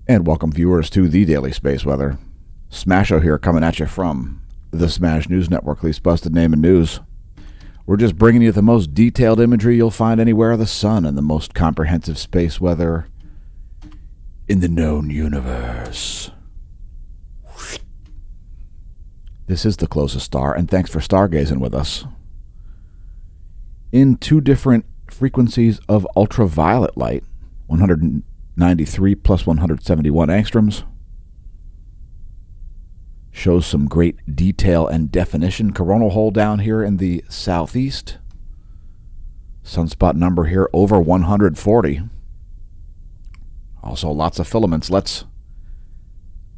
And welcome, viewers, to the Daily Space Weather. Smasho here, coming at you from the Smash News Network, least busted name in news. We're just bringing you the most detailed imagery you'll find anywhere of the sun and the most comprehensive space weather in the known universe. This is the closest star, and thanks for stargazing with us. In two different frequencies of ultraviolet light, 193 plus 171 angstroms, shows some great detail and definition. Coronal hole down here in the southeast. Sunspot number here over 140. Also lots of filaments. Let's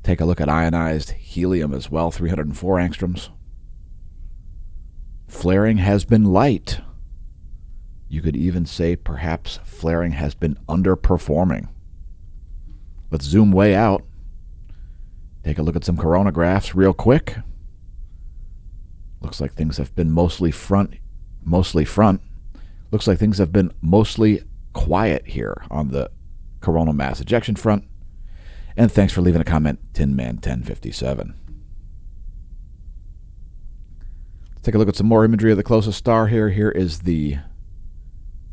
take a look at ionized helium as well, 304 angstroms. Flaring has been light. You could even say perhaps flaring has been underperforming. Let's zoom way out. Take a look at some coronagraphs real quick. Looks like things have been mostly front. Looks like things have been mostly quiet here on the coronal mass ejection front. And thanks for leaving a comment, TinMan1057. Let's take a look at some more imagery of the closest star here. Here is the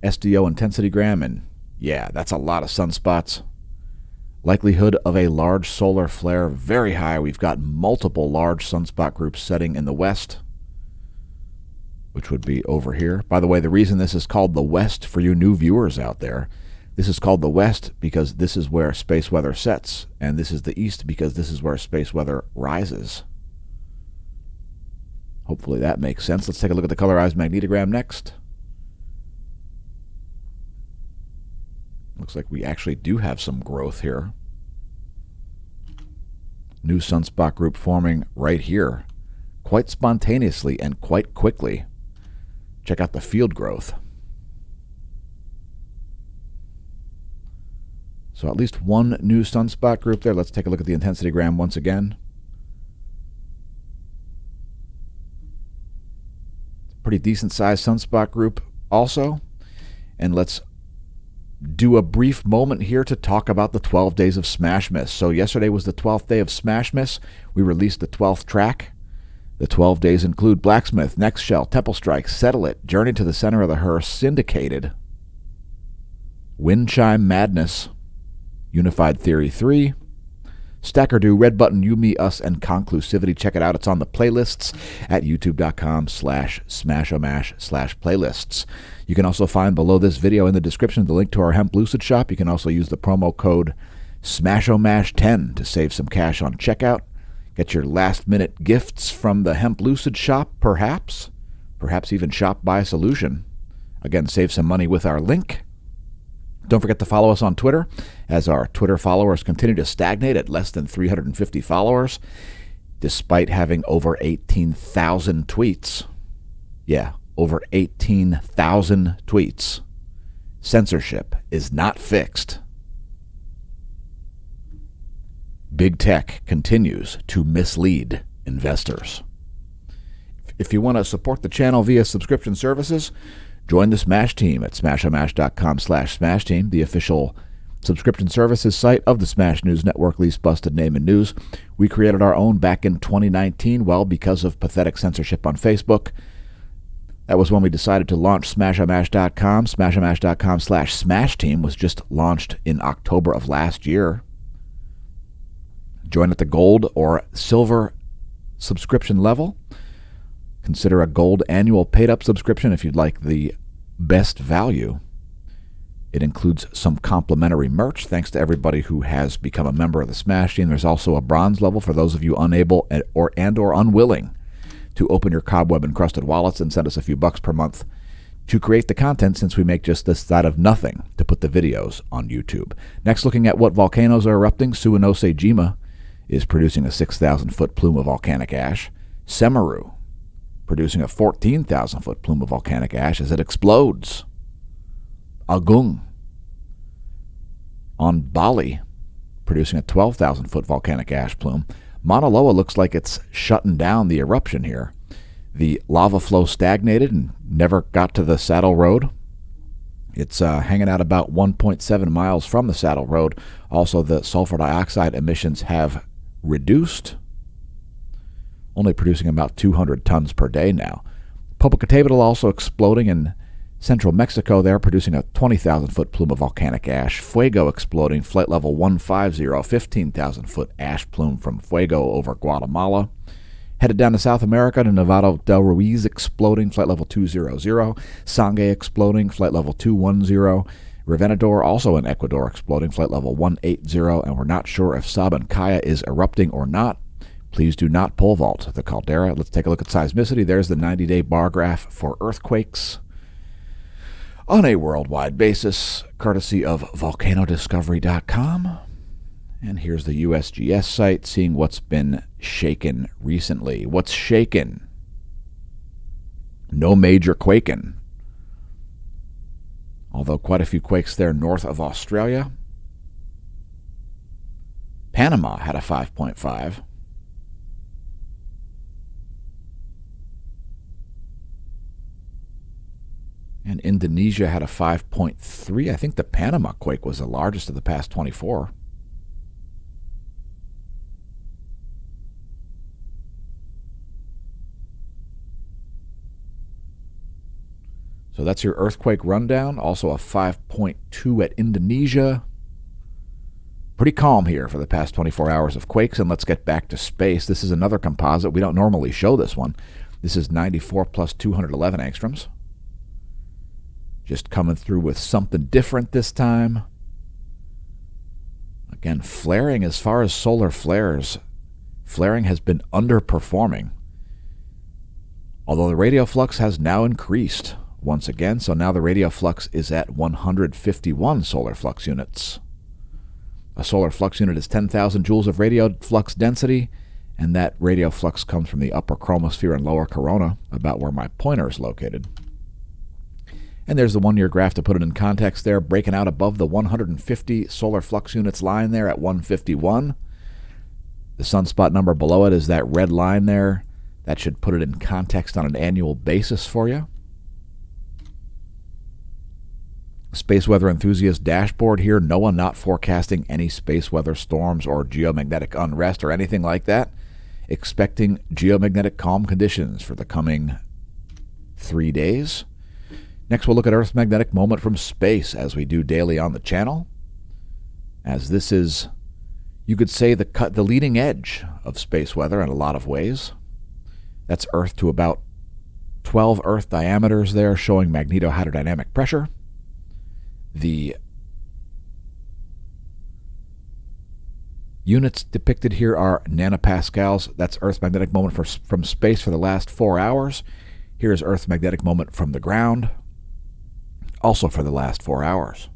SDO intensity gram, and yeah, that's a lot of sunspots. Likelihood of a large solar flare very high. We've got multiple large sunspot groups setting in the west, which would be over here. By the way, the reason this is called the west for you new viewers out there, this is called the west because this is where space weather sets, and this is the east because this is where space weather rises. Hopefully that makes sense. Let's take a look at the colorized magnetogram next. Looks like we actually do have some growth here. New sunspot group forming right here, quite spontaneously and quite quickly. Check out the field growth. So at least one new sunspot group there. Let's take a look at the intensity gram once again. Pretty decent sized sunspot group also. And let's do a brief moment here to talk about the 12 days of Smash Miss. So yesterday was the 12th day of Smash Miss. We released the 12th track. The 12 days include Blacksmith, Next Shell, Temple Strike, Settle It, Journey to the Center of the Hearse, Syndicated, Wind Chime Madness, Unified Theory 3, Stacker-Do, Red Button, You, Me, Us, and Conclusivity. Check it out. It's on the playlists at youtube.com/smashomash/playlists. You can also find below this video in the description the link to our Hemp Lucid shop. You can also use the promo code SMASHOMASH10 to save some cash on checkout. Get your last-minute gifts from the Hemp Lucid shop, perhaps even shop by solution. Again, save some money with our link. Don't forget to follow us on Twitter, as our Twitter followers continue to stagnate at less than 350 followers, despite having over 18,000 tweets. Yeah, over 18,000 tweets. Censorship is not fixed. Big Tech continues to mislead investors. If you want to support the channel via subscription services, join the Smash Team at smashomash.com/SmashTeam, the official subscription services site of the Smash News Network, least busted name in news. We created our own back in 2019, well, because of pathetic censorship on Facebook. That was when we decided to launch smashomash.com. Smashomash.com/SmashTeam was just launched in October of last year. Join at the gold or silver subscription level. Consider a gold annual paid-up subscription if you'd like the best value. It includes some complimentary merch, thanks to everybody who has become a member of the Smash Team. There's also a bronze level for those of you unable or unwilling to open your cobweb-encrusted wallets and send us a few bucks per month to create the content, since we make just this out of nothing to put the videos on YouTube. Next, looking at what volcanoes are erupting, Suwanosejima is producing a 6,000-foot plume of volcanic ash. Semeru producing a 14,000-foot plume of volcanic ash as it explodes. Agung on Bali producing a 12,000-foot volcanic ash plume. Mauna Loa looks like it's shutting down the eruption here. The lava flow stagnated and never got to the saddle road. It's hanging out about 1.7 miles from the Saddle Road. Also, the sulfur dioxide emissions have reduced, only producing about 200 tons per day now. Popocatépetl also exploding in central Mexico there, producing a 20,000-foot plume of volcanic ash. Fuego exploding, flight level 150, 15,000-foot ash plume from Fuego over Guatemala. Headed down to South America to Nevado del Ruiz exploding, flight level 200. Sangay exploding, flight level 210. Revenador also in Ecuador exploding, flight level 180, and we're not sure if Sabancaya is erupting or not. Please do not pole vault the caldera. Let's take a look at seismicity. There's the 90-day bar graph for earthquakes on a worldwide basis, courtesy of volcanodiscovery.com. And here's the USGS site, seeing what's been shaken recently. What's shaken? No major quaking. Although quite a few quakes there north of Australia. Panama had a 5.5. And Indonesia had a 5.3. I think the Panama quake was the largest of the past 24. So that's your earthquake rundown. Also a 5.2 at Indonesia. Pretty calm here for the past 24 hours of quakes. And let's get back to space. This is another composite. We don't normally show this one. This is 94 plus 211 angstroms. Just coming through with something different this time. Again, flaring, as far as solar flares, flaring has been underperforming. Although the radial flux has now increased once again, so now the radial flux is at 151 solar flux units. A solar flux unit is 10,000 joules of radial flux density, and that radial flux comes from the upper chromosphere and lower corona, about where my pointer is located. And there's the one-year graph to put it in context there, breaking out above the 150 solar flux units line there at 151. The sunspot number below it is that red line there. That should put it in context on an annual basis for you. Space weather enthusiast dashboard here. NOAA not forecasting any space weather storms or geomagnetic unrest or anything like that. Expecting geomagnetic calm conditions for the coming 3 days. Next, we'll look at Earth's magnetic moment from space, as we do daily on the channel. As this is, you could say, the leading edge of space weather in a lot of ways. That's Earth to about 12 Earth diameters there, showing magnetohydrodynamic pressure. The units depicted here are nanopascals. That's Earth's magnetic moment from space for the last 4 hours. Here is Earth's magnetic moment from the ground, also for the last 4 hours.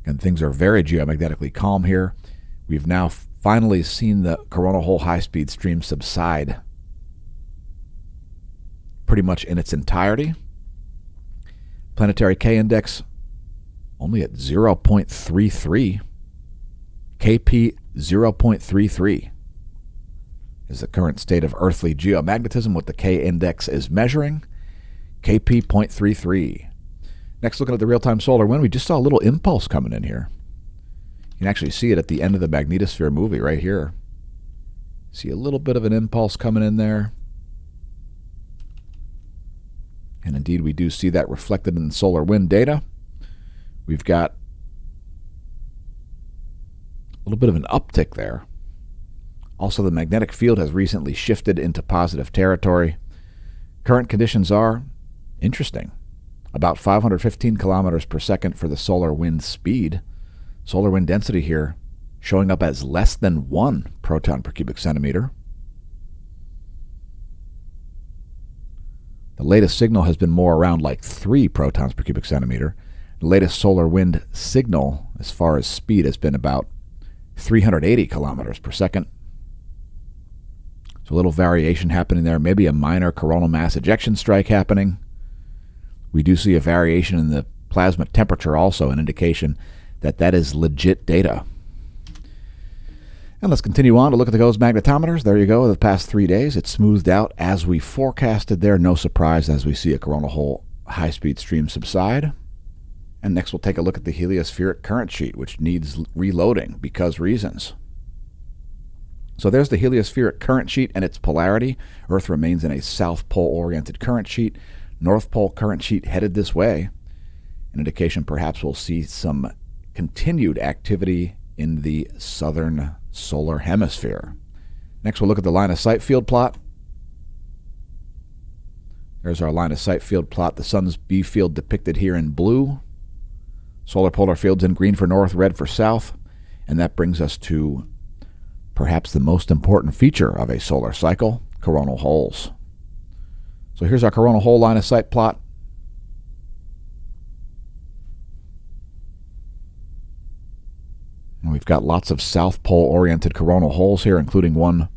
And things are very geomagnetically calm here. We've now finally seen the coronal hole high-speed stream subside pretty much in its entirety. Planetary K-index only at 0.33. KP 0.33 is the current state of earthly geomagnetism, what the K-index is measuring. KP 0.33. Next, looking at the real-time solar wind, we just saw a little impulse coming in here. You can actually see it at the end of the magnetosphere movie right here. See a little bit of an impulse coming in there. And indeed, we do see that reflected in the solar wind data. We've got a little bit of an uptick there. Also, the magnetic field has recently shifted into positive territory. Current conditions are interesting. About 515 kilometers per second for the solar wind speed. Solar wind density here showing up as less than 1 proton per cubic centimeter. The latest signal has been more around like 3 protons per cubic centimeter. The latest solar wind signal, as far as speed, has been about 380 kilometers per second. So a little variation happening there. Maybe a minor coronal mass ejection strike happening. We do see a variation in the plasma temperature also, an indication that that is legit data. And let's continue on to look at the GOES magnetometers. There you go. The past 3 days, it's smoothed out as we forecasted there. No surprise as we see a coronal hole high-speed stream subside. And next we'll take a look at the heliospheric current sheet, which needs reloading because reasons. So there's the heliospheric current sheet and its polarity. Earth remains in a South Pole-oriented current sheet. North Pole current sheet headed this way. An indication perhaps we'll see some continued activity in the southern solar hemisphere. Next we'll look at the line of sight field plot. There's our line of sight field plot. The sun's B field depicted here in blue. Solar polar fields in green for north, red for south. And that brings us to perhaps the most important feature of a solar cycle, coronal holes. So here's our coronal hole line of sight plot. And we've got lots of South Pole-oriented coronal holes here, including one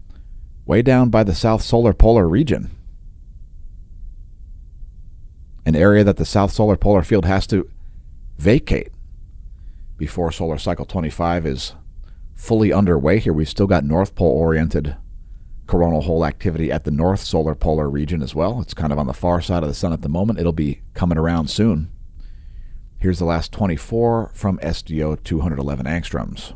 way down by the South Solar Polar region. An area that the South Solar Polar Field has to vacate before solar cycle 25 is fully underway here. We've still got North Pole-oriented coronal hole activity at the North Solar Polar region as well. It's kind of on the far side of the sun at the moment. It'll be coming around soon. Here's the last 24 from SDO 211 angstroms.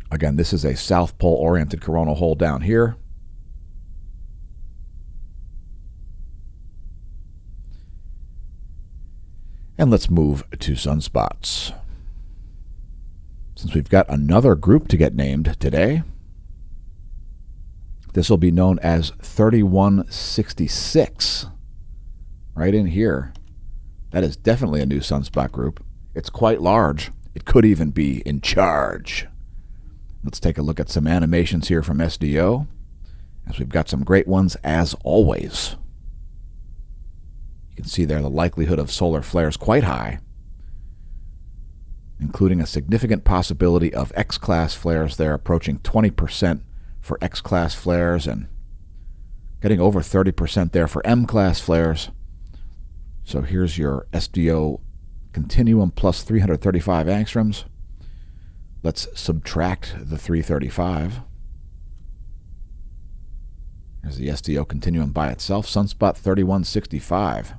Again, this is a South Pole-oriented coronal hole down here. And let's move to sunspots. Since we've got another group to get named today, this will be known as 3166. Right in here. That is definitely a new sunspot group. It's quite large. It could even be in charge. Let's take a look at some animations here from SDO, as we've got some great ones as always. You can see there the likelihood of solar flares quite high, including a significant possibility of X-class flares there, approaching 20% for X-class flares and getting over 30% there for M-class flares. So here's your SDO continuum plus 335 angstroms. Let's subtract the 335. There's the SDO continuum by itself. Sunspot 3165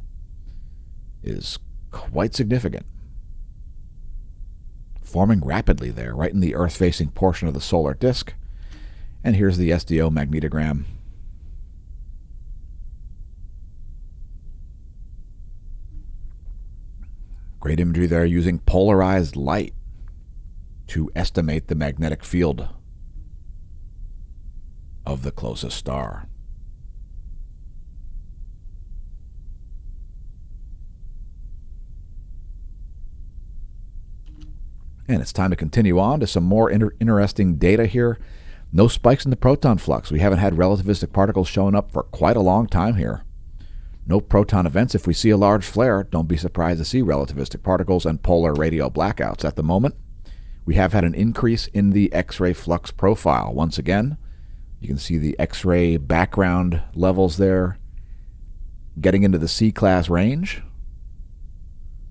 is quite significant. Forming rapidly there, right in the Earth-facing portion of the solar disk. And here's the SDO magnetogram. Great imagery there using polarized light to estimate the magnetic field of the closest star. And it's time to continue on to some more interesting data here. No spikes in the proton flux. We haven't had relativistic particles showing up for quite a long time here. No proton events. If we see a large flare, don't be surprised to see relativistic particles and polar radio blackouts. At the moment, we have had an increase in the X-ray flux profile. Once again, you can see the X-ray background levels there getting into the C-class range.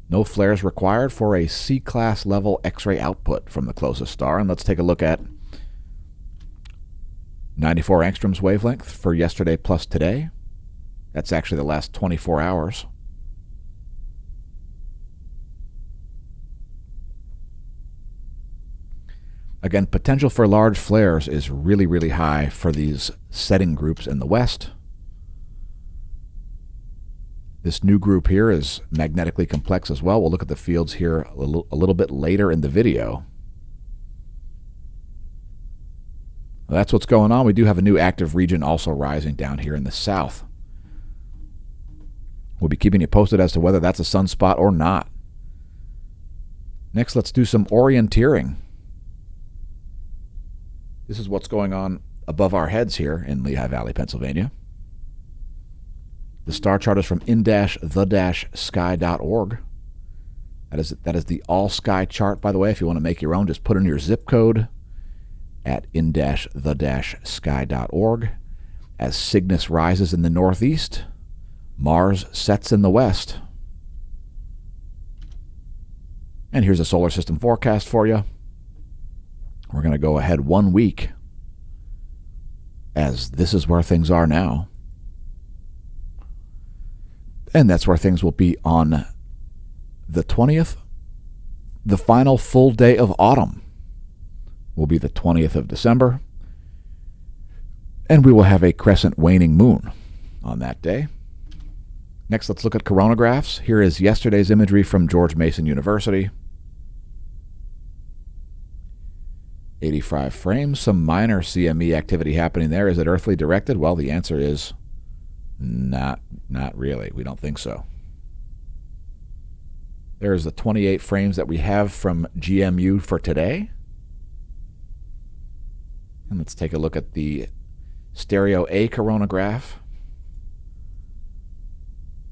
No flares required for a C-class level X-ray output from the closest star. And let's take a look at 94 angstroms wavelength for yesterday plus today. That's actually the last 24 hours. Again, potential for large flares is really, really high for these setting groups in the west. This new group here is magnetically complex as well. We'll look at the fields here a little bit later in the video. Well, that's what's going on. We do have a new active region also rising down here in the south. We'll be keeping you posted as to whether that's a sunspot or not. Next, let's do some orienteering. This is what's going on above our heads here in Lehigh Valley, Pennsylvania. The star chart is from in-the-sky.org. That is the all-sky chart, by the way. If you want to make your own, just put in your zip code at in-the-sky.org. As Cygnus rises in the northeast, Mars sets in the west. And here's a solar system forecast for you. We're going to go ahead 1 week, as this is where things are now. And that's where things will be on the 20th. The final full day of autumn will be the 20th of December. And we will have a crescent waning moon on that day. Next, let's look at coronagraphs. Here is yesterday's imagery from George Mason University. 85 frames, some minor CME activity happening there. Is it earthly directed? Well, the answer is not really. We don't think so. There's the 28 frames that we have from GMU for today. And let's take a look at the stereo A coronagraph,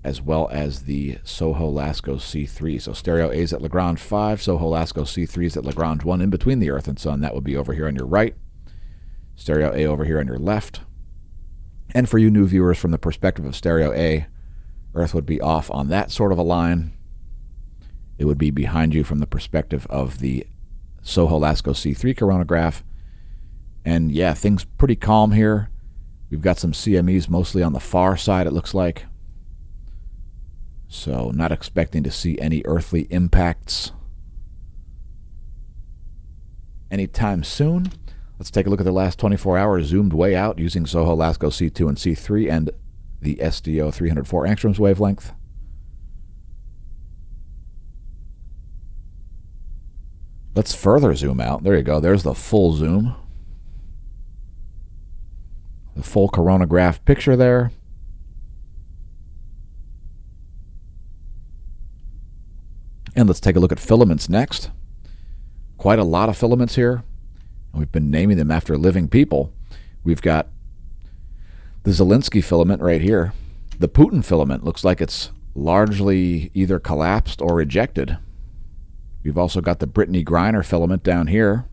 as well as the Soho-Lascaux C3. So stereo A is at Lagrange 5, Soho-Lascaux C3 is at Lagrange 1, in between the Earth and Sun. That would be over here on your right. Stereo A over here on your left. And for you new viewers, from the perspective of stereo A, Earth would be off on that sort of a line. It would be behind you from the perspective of the Soho-Lascaux C3 coronagraph. And yeah, things pretty calm here. We've got some CMEs mostly on the far side, it looks like. So not expecting to see any earthly impacts anytime soon. Let's take a look at the last 24 hours zoomed way out using Soho-Lascaux C2 and C3 and the SDO 304 angstroms wavelength. Let's further zoom out. There you go. There's the full zoom. The full coronagraph picture there. And let's take a look at filaments next. Quite a lot of filaments here. And we've been naming them after living people. We've got the Zelensky filament right here. The Putin filament looks like it's largely either collapsed or ejected. We've also got the Brittany Griner filament down here.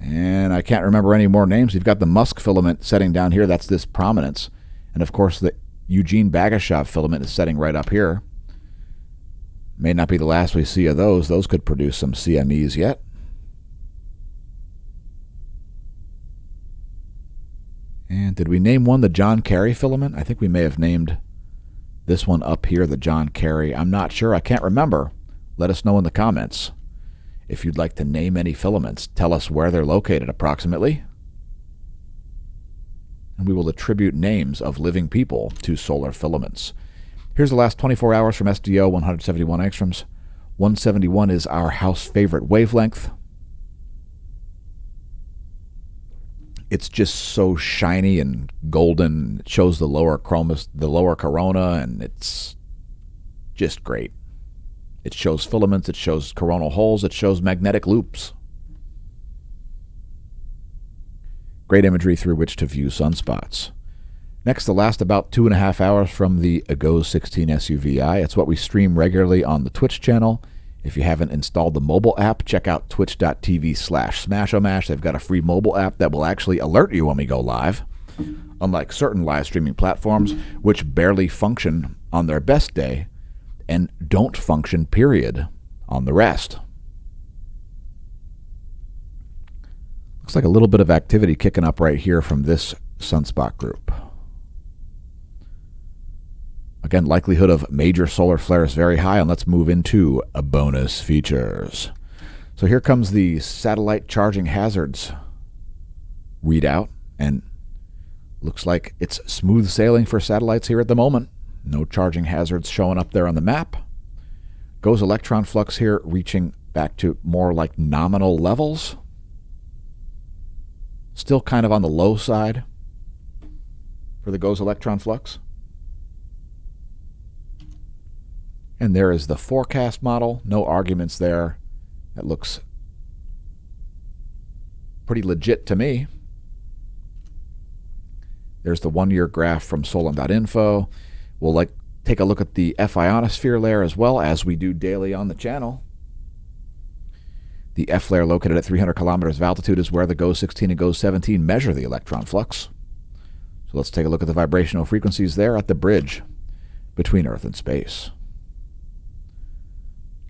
And I can't remember any more names. We've got the Musk filament setting down here. That's this prominence. And of course, the Eugene Bagashov filament is setting right up here. May not be the last we see of those. Those could produce some CMEs yet. And did we name one the John Kerry filament? I think we may have named this one up here the John Kerry. I'm not sure. I can't remember. Let us know in the comments. If you'd like to name any filaments, tell us where they're located approximately. And we will attribute names of living people to solar filaments. Here's the last 24 hours from SDO 171 angstroms. 171 is our house favorite wavelength. It's just so shiny and golden. It shows the lower corona, and it's just great. It shows filaments, it shows coronal holes, it shows magnetic loops. Great imagery through which to view sunspots. Next, the last about 2.5 hours from the GOES 16 SUVi. It's what we stream regularly on the Twitch channel. If you haven't installed the mobile app, check out twitch.tv/smashomash. They've got a free mobile app that will actually alert you when we go live, unlike certain live streaming platforms, which barely function on their best day and don't function, period, on the rest. Looks like a little bit of activity kicking up right here from this sunspot group. Again, likelihood of major solar flares very high, and let's move into a bonus features. So here comes the satellite charging hazards readout, and looks like it's smooth sailing for satellites here at the moment. No charging hazards showing up there on the map. GOES electron flux here reaching back to more like nominal levels. Still kind of on the low side for the GOES electron flux. And there is the forecast model. No arguments there. That looks pretty legit to me. There's the 1-year graph from Solon.info. We'll take a look at the F ionosphere layer as well, as we do daily on the channel. The F layer located at 300 kilometers of altitude is where the GOES 16 and GOES 17 measure the electron flux. So let's take a look at the vibrational frequencies there at the bridge between Earth and space.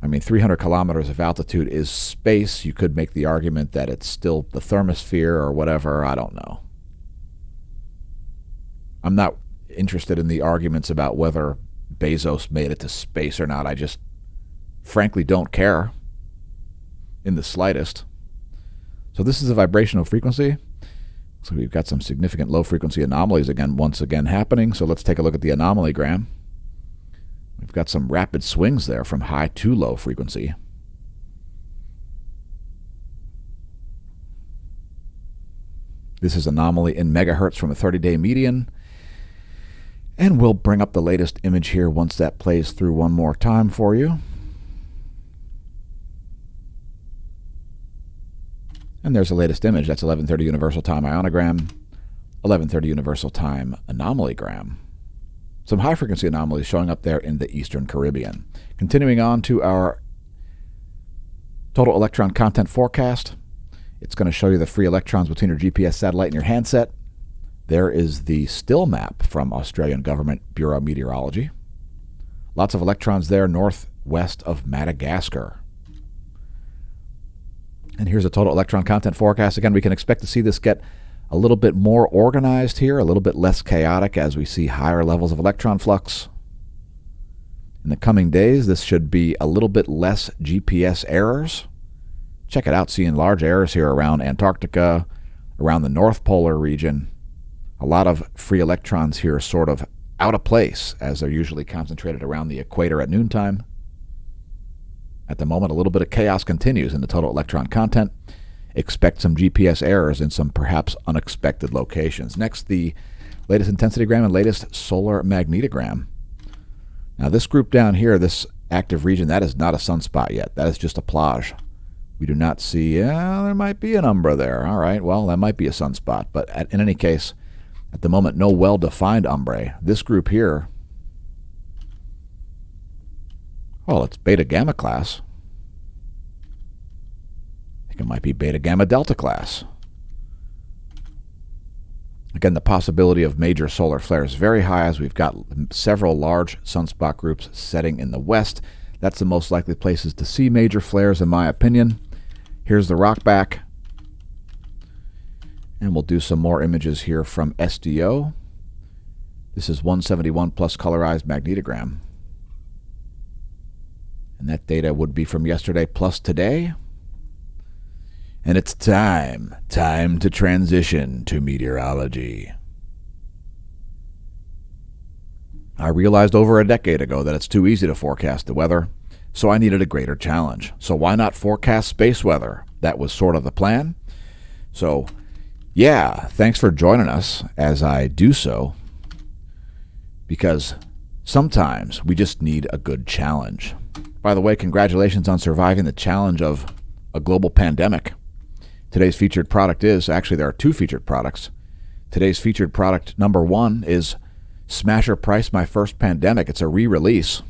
I mean, 300 kilometers of altitude is space. You could make the argument that it's still the thermosphere or whatever. I don't know. I'm not interested in the arguments about whether Bezos made it to space or not. I just frankly don't care in the slightest. So this is a vibrational frequency. So we've got some significant low frequency anomalies once again happening. So let's take a look at the anomalygram. We've got some rapid swings there from high to low frequency. This is anomaly in megahertz from a 30-day median. And we'll bring up the latest image here once that plays through one more time for you. And there's the latest image. That's 11:30 Universal Time ionogram, 11:30 Universal Time anomalygram. Some high-frequency anomalies showing up there in the Eastern Caribbean. Continuing on to our total electron content forecast. It's going to show you the free electrons between your GPS satellite and your handset. There is the still map from Australian Government Bureau of Meteorology. Lots of electrons there northwest of Madagascar. And here's a total electron content forecast. Again, we can expect to see this get a little bit more organized here, a little bit less chaotic as we see higher levels of electron flux. In the coming days, this should be a little bit less GPS errors. Check it out, seeing large errors here around Antarctica, around the North Polar region. A lot of free electrons here sort of out of place, as they're usually concentrated around the equator at noontime. At the moment, a little bit of chaos continues in the total electron content. Expect some GPS errors in some perhaps unexpected locations. Next, the latest intensitygram and latest solar magnetogram. Now, this group down here, this active region, that is not a sunspot yet. That is just a plage. We do not see, there might be an umbra there. All right, well, that might be a sunspot. But in any case, at the moment, no well-defined umbrae. This group here, well, it's beta-gamma class. I think it might be beta-gamma delta class. Again, the possibility of major solar flares is very high, as we've got several large sunspot groups setting in the west. That's the most likely places to see major flares, in my opinion. Here's the rock back. And we'll do some more images here from SDO. This is 171 plus colorized magnetogram. And that data would be from yesterday plus today. And it's time to transition to meteorology. I realized over a decade ago that it's too easy to forecast the weather, so I needed a greater challenge. So why not forecast space weather? That was sort of the plan. So, yeah, thanks for joining us as I do so, because sometimes we just need a good challenge. By the way, congratulations on surviving the challenge of a global pandemic. Today's featured product is, actually there are two featured products. Today's featured product number one is Smasher Price My First Pandemic. It's a re-release.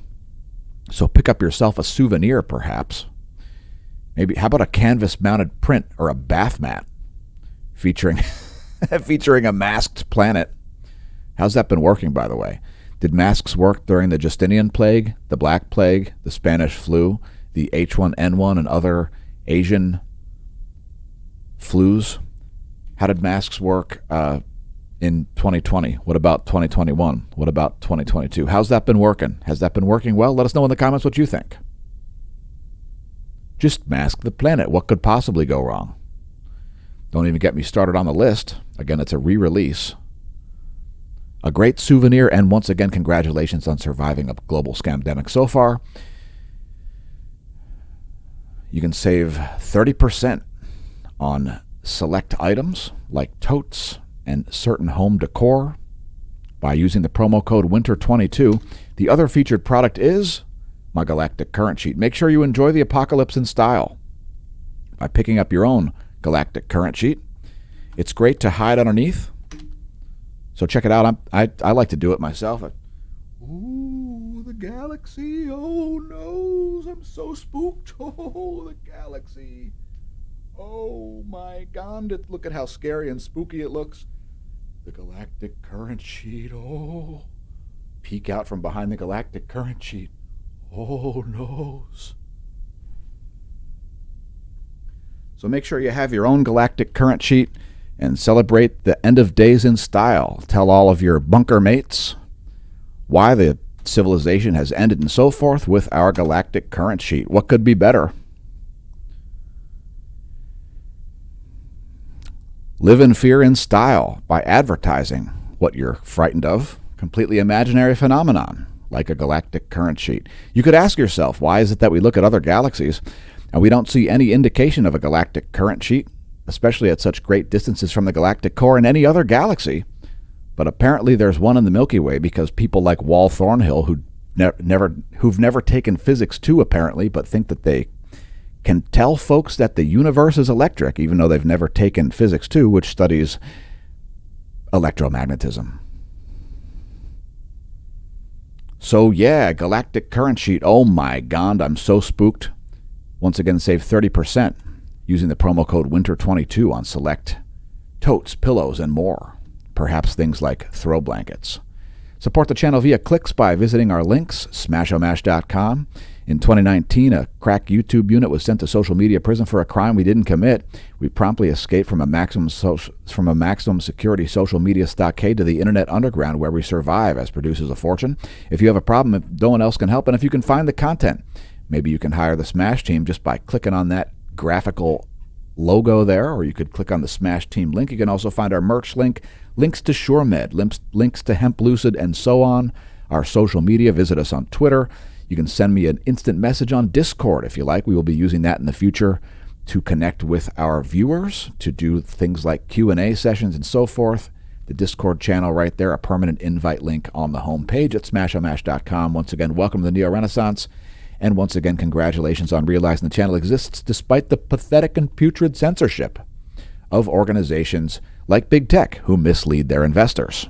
So pick up yourself a souvenir, perhaps. Maybe, how about a canvas-mounted print or a bath mat featuring featuring a masked planet? How's that been working, by the way? Did masks work during the Justinian Plague, the Black Plague, the Spanish flu, the H1N1, and other Asian flus? How did masks work in 2020? What about 2021? What about 2022? How's that been working? Has that been working well? Let us know in the comments what you think. Just mask the planet. What could possibly go wrong? Don't even get me started on the list. Again, it's a re-release. A great souvenir, and once again, congratulations on surviving a global scamdemic so far. You can save 30% on select items like totes and certain home decor by using the promo code WINTER22. The other featured product is my Galactic Current Sheet. Make sure you enjoy the apocalypse in style by picking up your own Galactic Current Sheet. It's great to hide underneath, so check it out. I like to do it myself. Ooh, the galaxy, oh no, I'm so spooked. Oh, the galaxy. Oh my God, look at how scary and spooky it looks. The Galactic Current Sheet, oh. Peek out from behind the Galactic Current Sheet. Oh, noes. So make sure you have your own galactic current sheet and celebrate the end of days in style. Tell all of your bunker mates why the civilization has ended and so forth with our galactic current sheet. What could be better? Live in fear in style by advertising what you're frightened of. Completely imaginary phenomenon, like a galactic current sheet. You could ask yourself, why is it that we look at other galaxies and we don't see any indication of a galactic current sheet, especially at such great distances from the galactic core in any other galaxy? But apparently there's one in the Milky Way because people like Wal Thornhill, who've never taken physics 2 apparently, but think that they can tell folks that the universe is electric, even though they've never taken physics 2, which studies electromagnetism. So yeah, galactic current sheet. Oh my God, I'm so spooked. Once again, save 30% using the promo code WINTER22 on select totes, pillows, and more. Perhaps things like throw blankets. Support the channel via clicks by visiting our links, smashomash.com. In 2019, a crack YouTube unit was sent to social media prison for a crime we didn't commit. We promptly escaped from a maximum security social media stockade to the internet underground, where we survive as producers of fortune. If you have a problem, if no one else can help, and if you can find the content, maybe you can hire the Smash team just by clicking on that graphical logo there, or you could click on the Smash team link. You can also find our merch link, links to SureMed, links to Hemp, Lucid, and so on. Our social media, visit us on Twitter. You can send me an instant message on Discord if you like. We will be using that in the future to connect with our viewers, to do things like Q&A sessions and so forth. The Discord channel right there, a permanent invite link on the homepage at smashomash.com. Once again, welcome to the Neo-Renaissance. And once again, congratulations on realizing the channel exists despite the pathetic and putrid censorship of organizations like Big Tech who mislead their investors,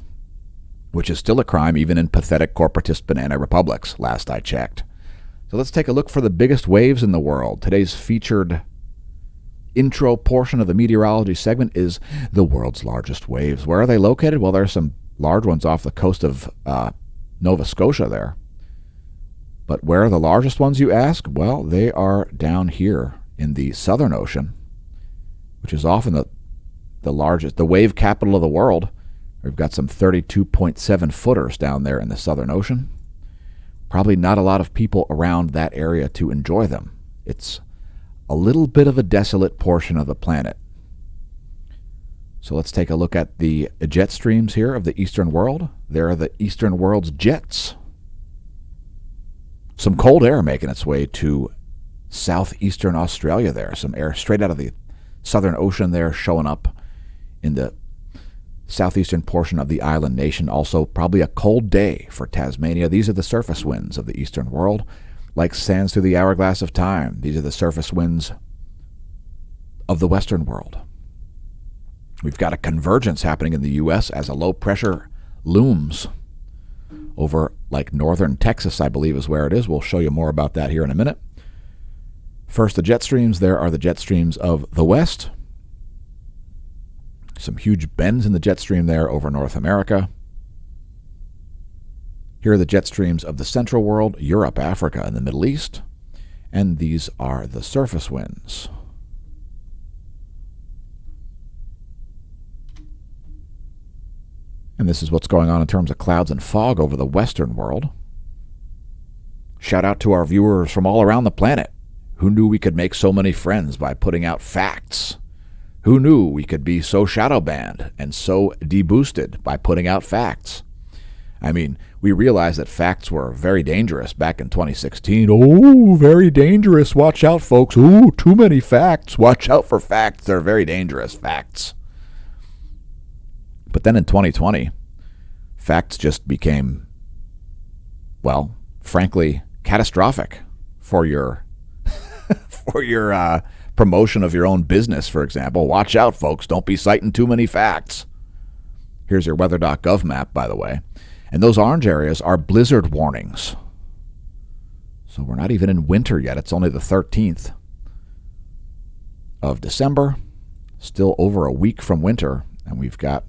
which is still a crime even in pathetic corporatist banana republics, last I checked. So let's take a look for the biggest waves in the world. Today's featured intro portion of the meteorology segment is the world's largest waves. Where are they located? Well, there are some large ones off the coast of Nova Scotia there. But where are the largest ones, you ask? Well, they are down here in the Southern Ocean, which is often the largest, the wave capital of the world. We've got some 32.7 footers down there in the Southern Ocean. Probably not a lot of people around that area to enjoy them. It's a little bit of a desolate portion of the planet. So let's take a look at the jet streams here of the Eastern world. There are the Eastern world's jets. Some cold air making its way to southeastern Australia there. Some air straight out of the Southern Ocean there showing up in the southeastern portion of the island nation. Also probably a cold day for Tasmania. These are the surface winds of the eastern world. Like sands through the hourglass of time, these are the surface winds of the western world. We've got a convergence happening in the U.S. as a low pressure looms over like northern Texas, I believe is where it is. We'll show you more about that here in a minute. First, the jet streams. There are the jet streams of the west. Some huge bends in the jet stream there over North America. Here are the jet streams of the central world, Europe, Africa, and the Middle East. And these are the surface winds. And this is what's going on in terms of clouds and fog over the western world. Shout out to our viewers from all around the planet. Who knew we could make so many friends by putting out facts? Who knew we could be so shadow banned and so deboosted by putting out facts? I mean, we realized that facts were very dangerous back in 2016. Oh, very dangerous. Watch out, folks. Ooh, too many facts. Watch out for facts. They're very dangerous facts. But then in 2020, facts just became, well, frankly, catastrophic for your promotion of your own business, for example. Watch out, folks. Don't be citing too many facts. Here's your weather.gov map, by the way. And those orange areas are blizzard warnings. So we're not even in winter yet. It's only the 13th of December. Still over a week from winter. And we've got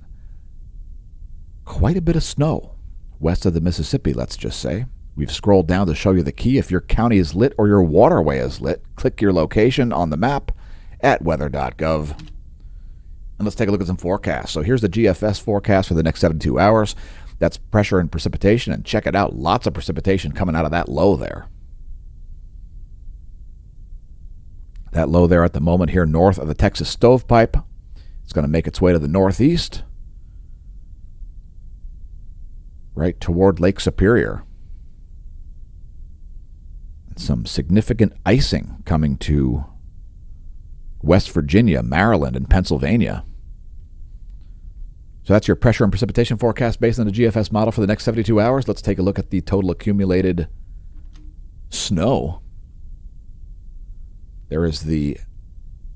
quite a bit of snow west of the Mississippi, let's just say. We've scrolled down to show you the key. If your county is lit or your waterway is lit, click your location on the map at weather.gov. And let's take a look at some forecasts. So here's the GFS forecast for the next 72 hours. That's pressure and precipitation, and check it out. Lots of precipitation coming out of that low there. That low there at the moment here north of the Texas stovepipe. It's going to make its way to the northeast, right toward Lake Superior. Some significant icing coming to West Virginia, Maryland, and Pennsylvania. So that's your pressure and precipitation forecast based on the GFS model for the next 72 hours. Let's take a look at the total accumulated snow. There is the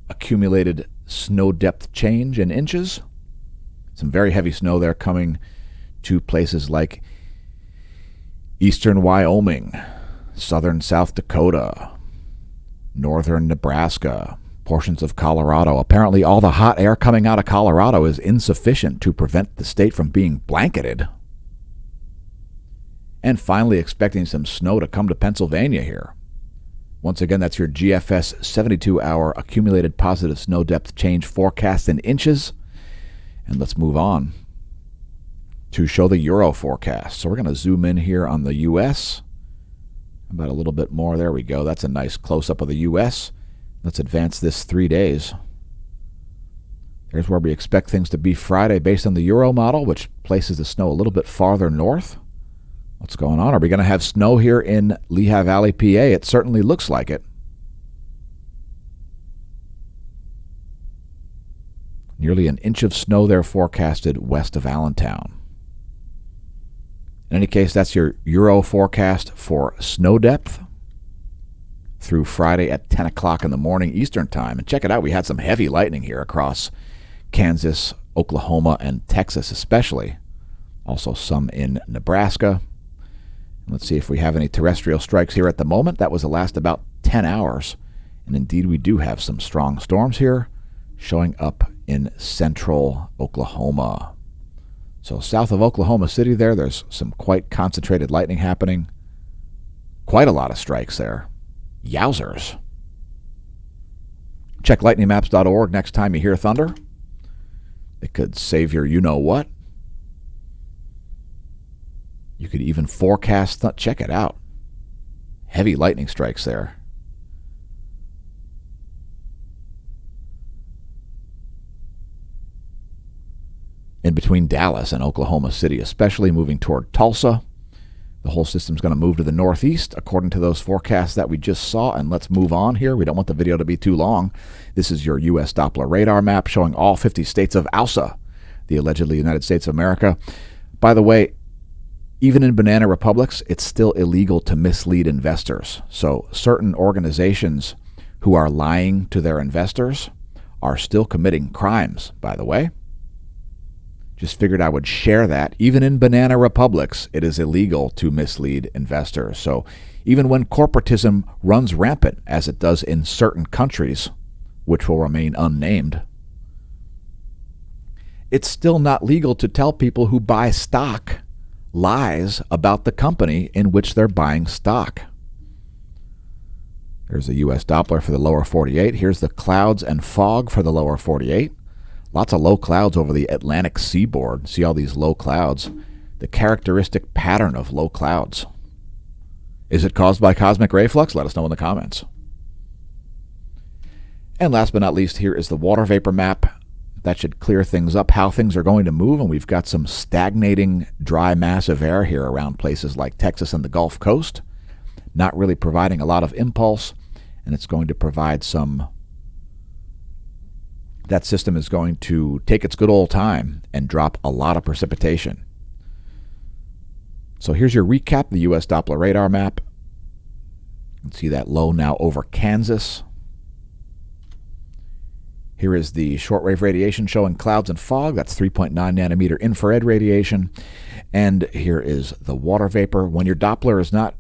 accumulated snow depth change in inches. Some very heavy snow there coming to places like eastern Wyoming, southern South Dakota, northern Nebraska, portions of Colorado. Apparently all the hot air coming out of Colorado is insufficient to prevent the state from being blanketed. And finally expecting some snow to come to Pennsylvania here. Once again, that's your GFS 72-hour accumulated positive snow depth change forecast in inches. And let's move on to show the Euro forecast. So we're going to zoom in here on the U.S. About a little bit more. There we go. That's a nice close-up of the U.S. Let's advance this 3 days. There's where we expect things to be Friday based on the Euro model, which places the snow a little bit farther north. What's going on? Are we going to have snow here in Lehigh Valley, PA? It certainly looks like it. Nearly an inch of snow there forecasted west of Allentown. In any case, that's your Euro forecast for snow depth through Friday at 10 o'clock in the morning Eastern time. And check it out. We had some heavy lightning here across Kansas, Oklahoma, and Texas especially. Also some in Nebraska. Let's see if we have any terrestrial strikes here at the moment. That was the last about 10 hours. And indeed, we do have some strong storms here showing up in central Oklahoma. So south of Oklahoma City there's some quite concentrated lightning happening. Quite a lot of strikes there. Yowzers. Check lightningmaps.org next time you hear thunder. It could save your you-know-what. You could even forecast. Check it out. Heavy lightning strikes there. In between Dallas and Oklahoma City, especially moving toward Tulsa. The whole system's going to move to the northeast according to those forecasts that we just saw. And let's move on here. We don't want the video to be too long. This is your U.S. Doppler radar map showing all 50 states of AUSA, the allegedly United States of America. By the way, even in banana republics, it's still illegal to mislead investors. So certain organizations who are lying to their investors are still committing crimes, by the way. Just figured I would share that. Even in banana republics, it is illegal to mislead investors. So even when corporatism runs rampant, as it does in certain countries, which will remain unnamed, it's still not legal to tell people who buy stock lies about the company in which they're buying stock. There's the U.S. Doppler for the lower 48. Here's the clouds and fog for the lower 48. Lots of low clouds over the Atlantic seaboard. See all these low clouds? The characteristic pattern of low clouds. Is it caused by cosmic ray flux? Let us know in the comments. And last but not least, here is the water vapor map. That should clear things up, how things are going to move. And we've got some stagnating dry mass of air here around places like Texas and the Gulf Coast. Not really providing a lot of impulse. And it's going to provide some... That system is going to take its good old time and drop a lot of precipitation. So here's your recap, the U.S. Doppler radar map. You can see that low now over Kansas. Here is the shortwave radiation showing clouds and fog. That's 3.9 nanometer infrared radiation. And here is the water vapor. When your Doppler is not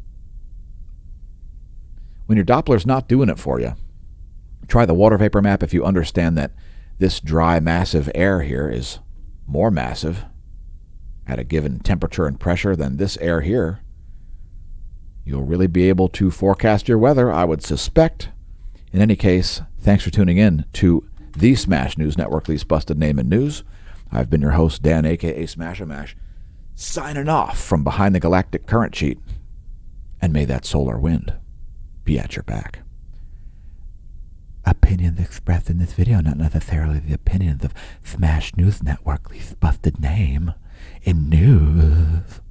doing it for you, try the water vapor map if you understand that this dry, massive air here is more massive at a given temperature and pressure than this air here. You'll really be able to forecast your weather, I would suspect, In any case, thanks for tuning in to the Smash News Network, least busted name in news. I've been your host, Dan, a.k.a. Smash-A-Mash, signing off from behind the galactic current sheet. And may that solar wind be at your back. Opinions expressed in this video, not necessarily the opinions of Smash News Network, least busted name in news.